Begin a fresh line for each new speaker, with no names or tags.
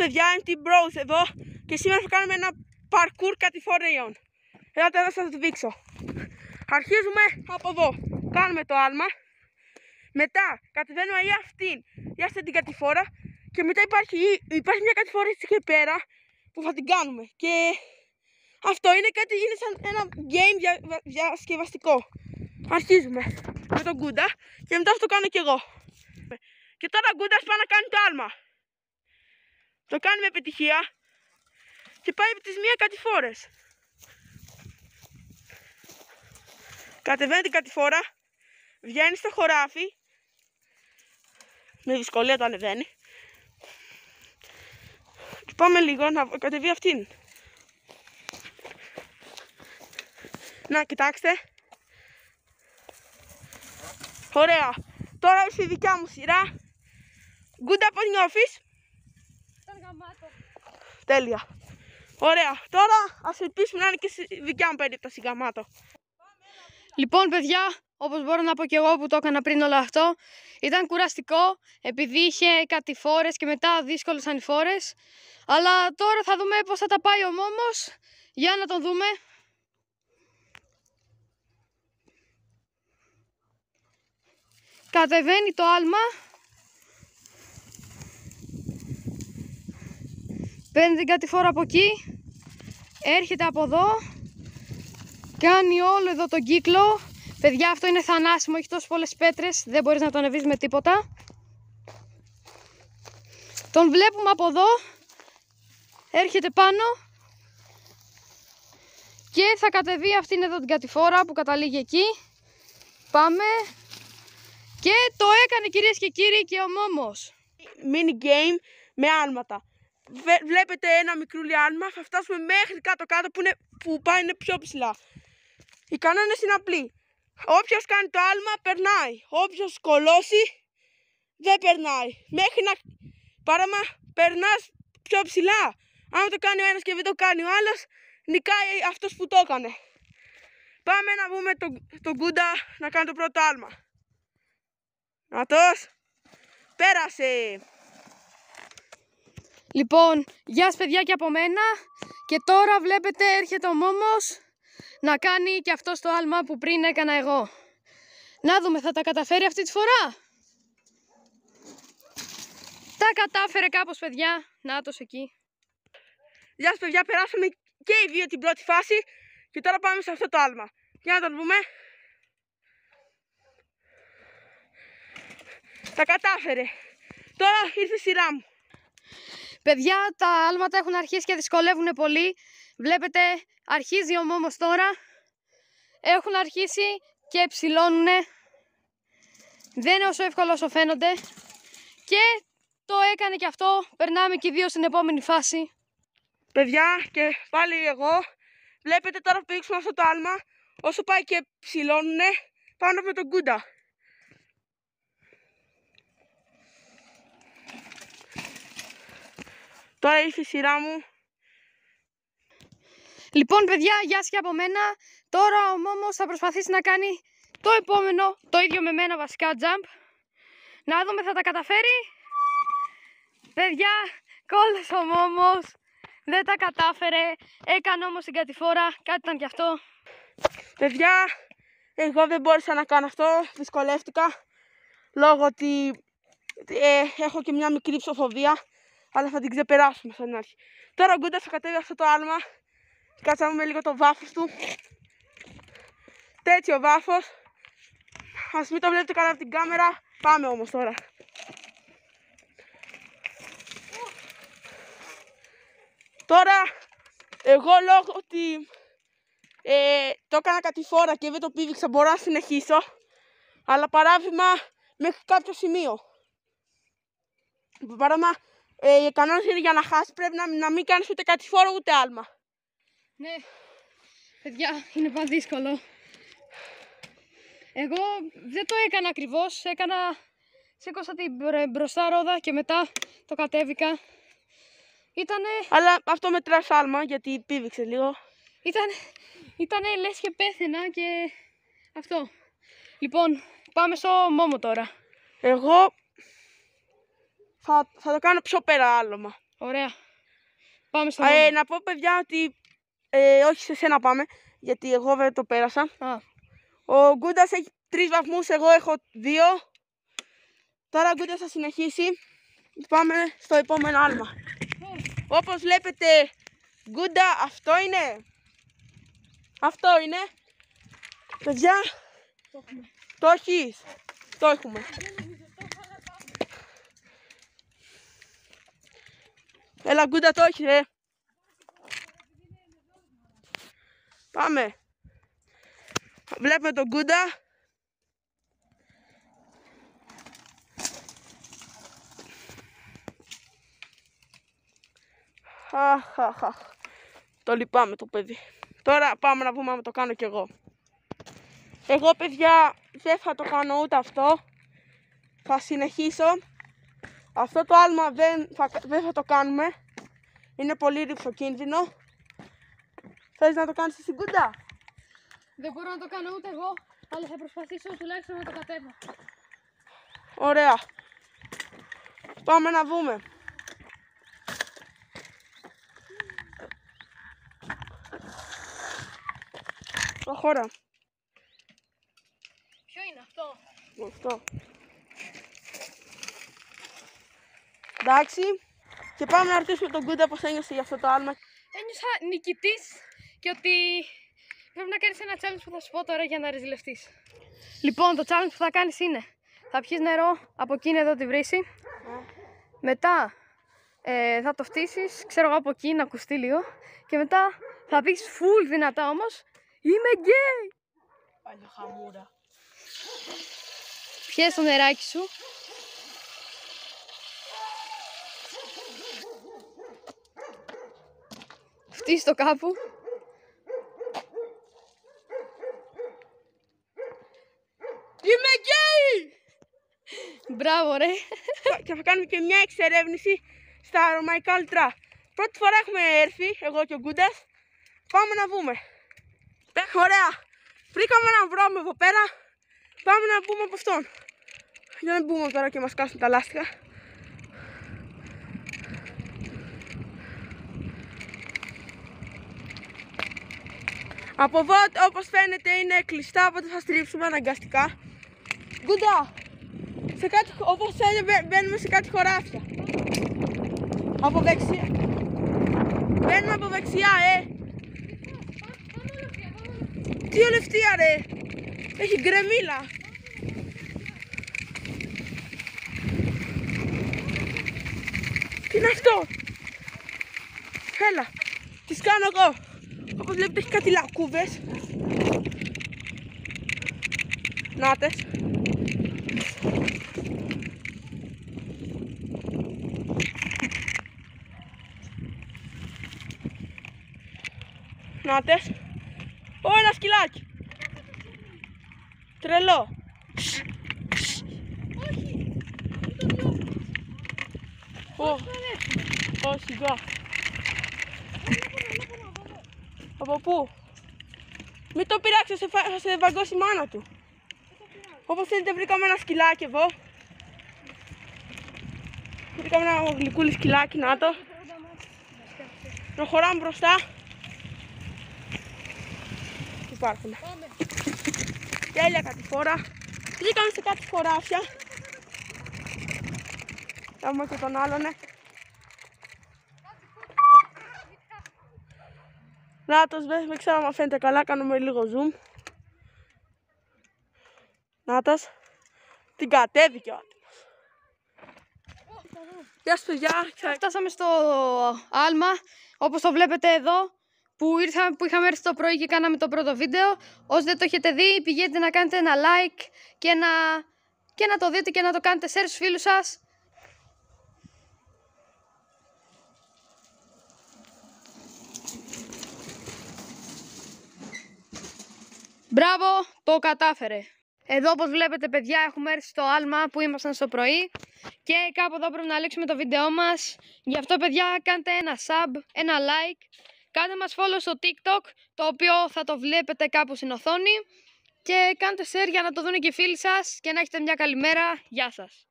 παιδιά, είμαι την Bros εδώ και σήμερα θα κάνουμε ένα parkour κατηφορίων. Ελάτε εδώ, θα σας το δείξω. Αρχίζουμε από εδώ, κάνουμε το άλμα. Μετά κατεβαίνουμε για αυτή την κατηφόρα. Και μετά υπάρχει μια κατηφόρα εκεί πέρα που θα την κάνουμε. Και αυτό είναι σαν ένα game διασκευαστικό. Αρχίζουμε με τον Γκούντα και μετά θα το κάνω κι εγώ. Και τώρα ο Γκούντας πάει να κάνει το άλμα. Το κάνει με επιτυχία και πάει από τις μία κατηφόρες. Κατεβαίνει την κατηφόρα, βγαίνει στο χωράφι, με δυσκολία το ανεβαίνει. Και πάμε λίγο να κατεβεί αυτήν. Να, κοιτάξτε. Ωραία. Τώρα ήρθε η δικιά μου σειρά. Γκούντα, πώς νιώθεις? Τέλεια. Ωραία. Τώρα ας ελπίσουμε να είναι και στη δικιά μου περίπτωση γαμάτο.
Λοιπόν, παιδιά, όπως μπορώ να πω και εγώ που το έκανα πριν όλο αυτό, ήταν κουραστικό επειδή είχε κατηφόρες και μετά δύσκολες ανηφόρες. Αλλά τώρα θα δούμε πώς θα τα πάει ο Μόμος. Για να τον δούμε. Κατεβαίνει το άλμα. Παίρνει την κατηφόρα από εκεί. Έρχεται από εδώ. Κάνει όλο εδώ τον κύκλο. Παιδιά, αυτό είναι θανάσιμο, έχει τόσες πολλές πέτρες, δεν μπορείς να τον ανεβείς με τίποτα. Τον βλέπουμε από εδώ. Έρχεται πάνω. Και θα κατεβεί αυτήν εδώ την κατηφόρα που καταλήγει εκεί. Πάμε. Και το έκανε, κυρίες και κύριοι, και ο Μόμος.
Mini game με άλματα. Βλέπετε ένα μικρούλι άλμα, θα φτάσουμε μέχρι κάτω-κάτω που πάει είναι πιο ψηλά. Οι κανόνες είναι απλοί. Όποιος κάνει το άλμα περνάει. Όποιος κολώσει δεν περνάει. Μέχρι να παράμα περνάς πιο ψηλά. Αν το κάνει ο ένας και δεν το κάνει ο άλλος, νικάει αυτός που το έκανε. Πάμε να δούμε τον Γκούντα να κάνει το πρώτο άλμα. Νατός. Πέρασε.
Λοιπόν, γεια σας παιδιά και από μένα. Και τώρα βλέπετε έρχεται ο Μόμος να κάνει και αυτό το άλμα που πριν έκανα εγώ. Να δούμε, θα τα καταφέρει αυτή τη φορά? Τα κατάφερε κάπως, παιδιά. Νάτος εκεί.
Γεια σας παιδιά, περάσαμε και οι δύο την πρώτη φάση. Και τώρα πάμε σε αυτό το άλμα. Για να τον δούμε. Τα κατάφερε. Τώρα ήρθε η σειρά μου.
Παιδιά, τα άλματα έχουν αρχίσει και δυσκολεύουν πολύ. Βλέπετε, αρχίζει ο Μόμος τώρα. Έχουν αρχίσει και ψηλώνουνε. Δεν είναι όσο εύκολο όσο φαίνονται. Και το έκανε και αυτό. Περνάμε και οι δύο στην επόμενη φάση.
Παιδιά, και πάλι εγώ. Βλέπετε τώρα που πήξουμε αυτό το άλμα. Όσο πάει και ψηλώνουνε, πάνω με τον Γκούντα. Τώρα ήρθε η σειρά μου.
Λοιπόν, παιδιά, γεια σας και από μένα. Τώρα ο Μόμος θα προσπαθήσει να κάνει το επόμενο, το ίδιο με μένα βασικά, jump. Να δούμε, θα τα καταφέρει? Παιδιά, κόλλησε ο Μόμος. Δεν τα κατάφερε. Έκανε όμως την κατηφόρα. Κάτι ήταν κι αυτό.
Παιδιά, εγώ δεν μπόρεσα να κάνω αυτό. Δυσκολεύτηκα. Λόγω ότι έχω και μια μικρή ψοφοβία. Αλλά θα την ξεπεράσουμε στην αρχή. Τώρα ο Γκούντας θα κατέβει αυτό το άλμα. Κάτσε να δούμε λίγο το βάθος του. Τέτοιο βάθος. Ας μην το βλέπετε καλά από την κάμερα. Πάμε όμως τώρα. Τώρα, εγώ λόγω ότι το έκανα κατηφόρα και δεν το πήδηξα, μπορώ να συνεχίσω. Αλλά παράδειγμα μέχρι κάποιο σημείο. Παράδειγμα, οι κανόνες είναι για να χάσει πρέπει να μην κάνεις ούτε κατηφόρα ούτε άλμα.
Ναι, παιδιά, είναι πάντα δύσκολο. Εγώ δεν το έκανα ακριβώς, σήκωσα την μπροστά ρόδα και μετά το κατέβηκα.
Αλλά αυτό μετράς άλμα γιατί πήδηξε λίγο.
Ήτανε λες και πέθαινα και αυτό. Λοιπόν, πάμε στο Μόμο τώρα.
Εγώ θα το κάνω πιο πέρα άλμα.
Ωραία. Πάμε στο νόμο.
Να πω παιδιά ότι όχι σε σένα πάμε, γιατί εγώ δεν το πέρασα. Ο Γκούντας έχει 3 βαθμούς, εγώ έχω 2. Τώρα ο Γκούντας θα συνεχίσει. Πάμε στο επόμενο άλμα. Όπως βλέπετε, Γκούντα, αυτό είναι. Αυτό είναι. Παιδιά, το έχεις. Το έχουμε. Έλα Γκούντα, το έχεις ρε. Πάμε. Βλέπουμε τον Γκούντα. Αχ. Το λυπάμαι το παιδί. Τώρα πάμε να δούμε αν το κάνω κι εγώ. Εγώ παιδιά δεν θα το κάνω ούτε αυτό. Θα συνεχίσω. Αυτό το άλμα δεν θα το κάνουμε. Είναι πολύ ρηψοκίνδυνο. Θες να το κάνεις εσύ Γκούντα?
Δεν μπορώ να το κάνω ούτε εγώ, αλλά θα προσπαθήσω τουλάχιστον να το κατέβω.
Ωραία. Πάμε να δούμε. Προχώρα.
Ποιο είναι αυτό?
Αυτό. Εντάξει. Και πάμε να ρωτήσουμε τον Γκούντα πώς ένιωσε για αυτό το άλμα.
Ένιωσα νικητής και ότι πρέπει να κάνεις ένα challenge που θα σου πω τώρα για να ρεζιλευτείς. Λοιπόν, το challenge που θα κάνεις είναι θα πιεις νερό από εκείνη εδώ τη βρύση. Μετά θα το φτύσεις, ξέρω εγώ από εκεί να ακουστεί λίγο. Και μετά θα πεις full δυνατά όμως, είμαι γκέι!
Παλιοχαμούρα.
Πιες το νεράκι σου. Φτύσεις το κάπου.
Είμαι γκέι!
Μπράβο ρε!
Και θα κάνουμε και μια εξερεύνηση στα ρωμαϊκά λουτρά. Πρώτη φορά έχουμε έρθει, εγώ και ο Γκούντας. Πάμε να δούμε. Ωραία. Βρήκαμε έναν βρώμιο εδώ πέρα. Πάμε να μπούμε από αυτόν. Για να μπούμε τώρα και μας κάσουν τα λάστιχα. Από εδώ όπως φαίνεται είναι κλειστά, οπότε θα στρίψουμε αναγκαστικά. Γκούντα, όπως φαίνεται μπαίνουμε σε κάτι χωράφια. Από δεξιά. Μπαίνουμε από δεξιά, Τι ολευτία ρε. Έχει γκρεμίλα. Τι είναι αυτό? Έλα, τις κάνω εγώ. Όπως βλέπετε έχει κάτι λακκούβες. Νάτες. Νάτες. Ένα σκυλάκι. Τρελό. Όχι, σιγά. Από πού? Μην το πειράξεις, θα σε βαγκώσει η μάνα του. Όπως θέλετε βρήκαμε ένα σκυλάκι εδώ. Βρήκαμε ένα γλυκούλι σκυλάκι, να το. Προχωράμε μπροστά. Υπάρχουν. Τέλεια κατηφόρα. Βγήκαμε σε κάτι χωράφια. Θα δούμε και τον άλλον. Νάτος, δεν ξέρω αν φαίνεται καλά, κάνουμε λίγο zoom. Νάτος, την κατέβηκε ο άτιμος. Γεια σας παιδιά.
Φτάσαμε στο άλμα, όπως το βλέπετε εδώ, που είχαμε έρθει το πρωί και κάναμε το πρώτο βίντεο. Όσοι δεν το έχετε δει, πηγαίνετε να κάνετε ένα like και να το δείτε και να το κάνετε share στους φίλους σας. Μπράβο, το κατάφερε. Εδώ όπως βλέπετε παιδιά έχουμε έρθει στο άλμα που ήμασταν στο πρωί και κάπου εδώ πρέπει να λήξουμε το βίντεό μας. Γι' αυτό παιδιά κάντε ένα sub, ένα like, κάντε μας follow στο TikTok, το οποίο θα το βλέπετε κάπου στην οθόνη και κάντε share για να το δουν και οι φίλοι σας και να έχετε μια καλή μέρα. Γεια σας.